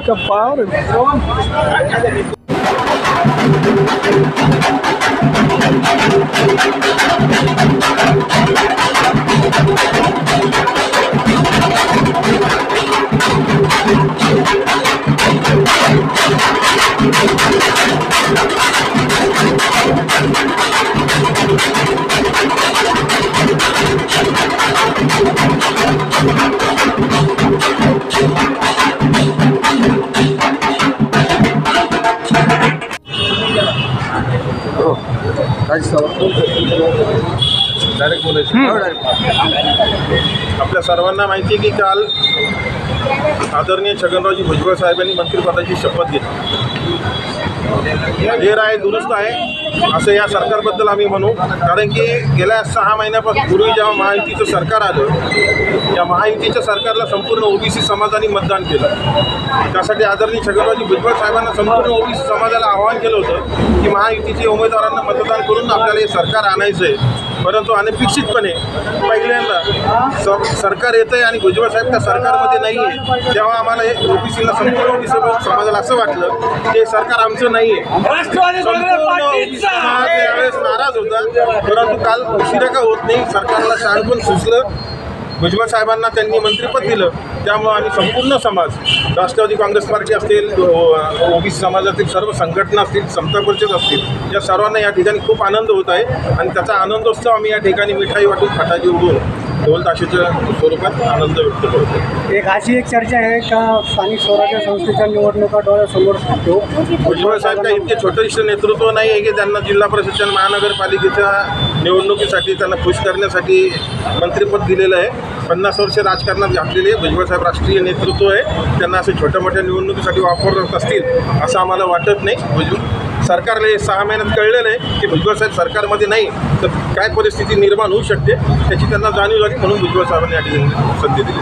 एका power direct बोलायचं। आपल्या सर्वांना माहिती आहे की काल आदरणीय छगनरावजी भुजबळ साहेबांनी मंत्रिपदाची शपथ घेतली। हे राय दुरुस्त आहे असं या सरकारबद्दल आम्ही म्हणू, कारण की गेल्या 6 महिन्यापूर्वी जेव्हा महायुतीचं सरकार आलं, या महायुतीच्या सरकारला संपूर्ण ओबीसी समाजाने मतदान केलं। त्यासाठी आदरणीय छगनरावजी भुजबळ साहेबांना संपूर्ण ओबीसी समाजाला आवाहन केलं होतं की महायुतीच्या उमेदवारांना मतदान करून आपल्याला हे सरकार आणायचं आहे। परंतु अनपेक्षितपणे पहिल्यांदा सरकार येतं आहे आणि भुजबळ साहेब त्या सरकारमध्ये नाही आहे, तेव्हा आम्हाला हे ओबीसीला संपूर्ण ओबीसी समाजाला असं वाटलं की हे सरकार आमचं नाही आहे। समाज यावेळेस नाराज होता, परंतु काल उशिरा का होत नाही, सरकारला शहाणपण सुचलं, भुजबळ साहेबांना त्यांनी मंत्रिपद दिलं। त्यामुळे आम्ही संपूर्ण समाज, राष्ट्रवादी काँग्रेस पार्टी असतील, ओबीसी समाजातील सर्व संघटना असतील, समता परिषद असतील, या सर्वांना या ठिकाणी खूप आनंद होत आहे आणि त्याचा आनंदोत्सव आम्ही या ठिकाणी मिठाई वाटून फटाके उडवून ढोल ताशाच्या स्वरूपात आनंद व्यक्त करतो। एक अशी एक चर्चा आहे का स्थानिक स्वराज्य संस्थेच्या निवडणुका डोळ्यासमोर ठेवतो भुजबळ साहेब काही इतके छोटे नेतृत्व नाही आहे की त्यांना जिल्हा परिषदेच्या महानगरपालिकेच्या निवडणुकीसाठी त्यांना खुश करण्यासाठी मंत्रिपद दिलेलं आहे। 50 वर्ष राजकारणात घातलेले भुजबळ साहेब राष्ट्रीय नेतृत्व आहे, त्यांना असे छोट्या मोठ्या निवडणुकीसाठी वापरत असतील असं आम्हाला वाटत नाही। सरकारला 6 महिन्यात कळलेलं आहे की भुजबळ साहेब सरकारमध्ये नाही तर काय परिस्थिती निर्माण होऊ शकते त्याची त्यांना जाणीव झाली, म्हणून भुजबळ साहेबांनी या ठिकाणी संधी दिली।